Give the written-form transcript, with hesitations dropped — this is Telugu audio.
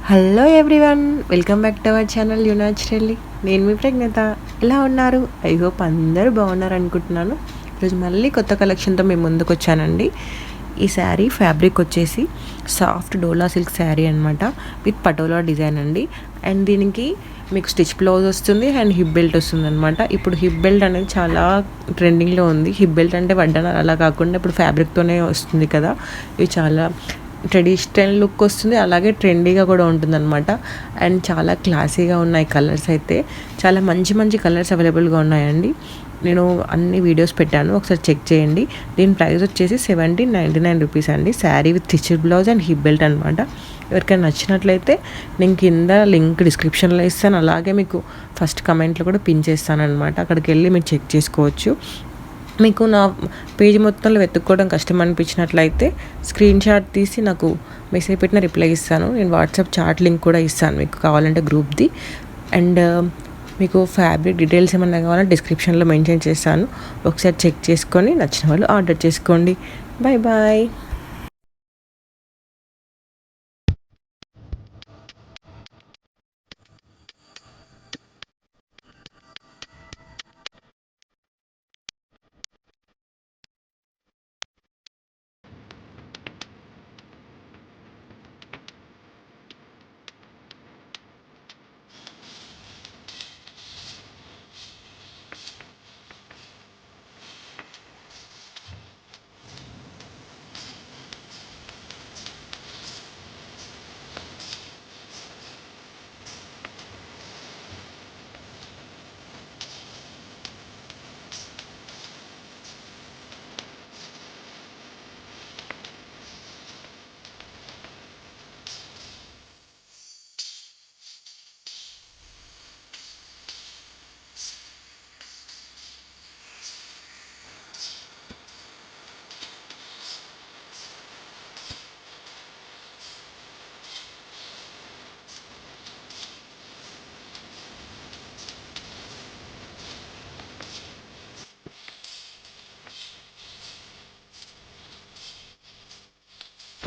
Hello everyone, welcome back to our channel naturally. నేను మీ ప్రజ్ఞత. ఎలా ఉన్నారు? ఐ హోప్ అందరూ బాగున్నారు అనుకుంటున్నాను. ఈరోజు మళ్ళీ కొత్త కలెక్షన్తో మేము ముందుకు వచ్చానండి. ఈ శారీ ఫ్యాబ్రిక్ వచ్చేసి సాఫ్ట్ డోలా సిల్క్ శారీ అనమాట, విత్ పటోలా డిజైన్ అండి. అండ్ దీనికి మీకు స్టిచ్ బ్లౌజ్ వస్తుంది అండ్ హిప్ బెల్ట్ వస్తుంది అనమాట. ఇప్పుడు హిప్ బెల్ట్ అనేది చాలా ట్రెండింగ్లో ఉంది. హిప్ బెల్ట్ అంటే వడ్డానాలు అలా కాకుండా ఇప్పుడు ఫ్యాబ్రిక్తోనే వస్తుంది కదా. ఇవి చాలా ట్రెడిషనల్ లుక్ వస్తుంది, అలాగే ట్రెండీగా కూడా ఉంటుందన్నమాట. అండ్ చాలా క్లాసీగా ఉన్నాయి కలర్స్ అయితే. చాలా మంచి మంచి కలర్స్ అవైలబుల్గా ఉన్నాయండి. నేను అన్ని వీడియోస్ పెట్టాను, ఒకసారి చెక్ చేయండి. దీని ప్రైస్ వచ్చేసి 1799 రూపీస్ అండి. Sari with stitched blouse and hip belt అనమాట. ఎవరికైనా నచ్చినట్లయితే నేను కింద లింక్ డిస్క్రిప్షన్లో ఇస్తాను, అలాగే మీకు ఫస్ట్ కమెంట్లో కూడా పిన్ చేస్తాను అనమాట. అక్కడికి వెళ్ళి మీరు చెక్ చేసుకోవచ్చు. మీకు నా పేజ్ మొత్తంలో వెతుక్కోవడం కష్టం అనిపించినట్లయితే స్క్రీన్ షాట్ తీసి నాకు మెసేజ్ పెట్టిన రిప్లై ఇస్తాను. నేను వాట్సాప్ చాట్ లింక్ కూడా ఇస్తాను మీకు కావాలంటే గ్రూప్ది. అండ్ మీకు ఫ్యాబ్రిక్ డీటెయిల్స్ ఏమన్నా కావాలంటే డిస్క్రిప్షన్లో మెన్షన్ చేస్తాను. ఒకసారి చెక్ చేసుకొని నచ్చిన వాళ్ళు ఆర్డర్ చేసుకోండి. Bye bye.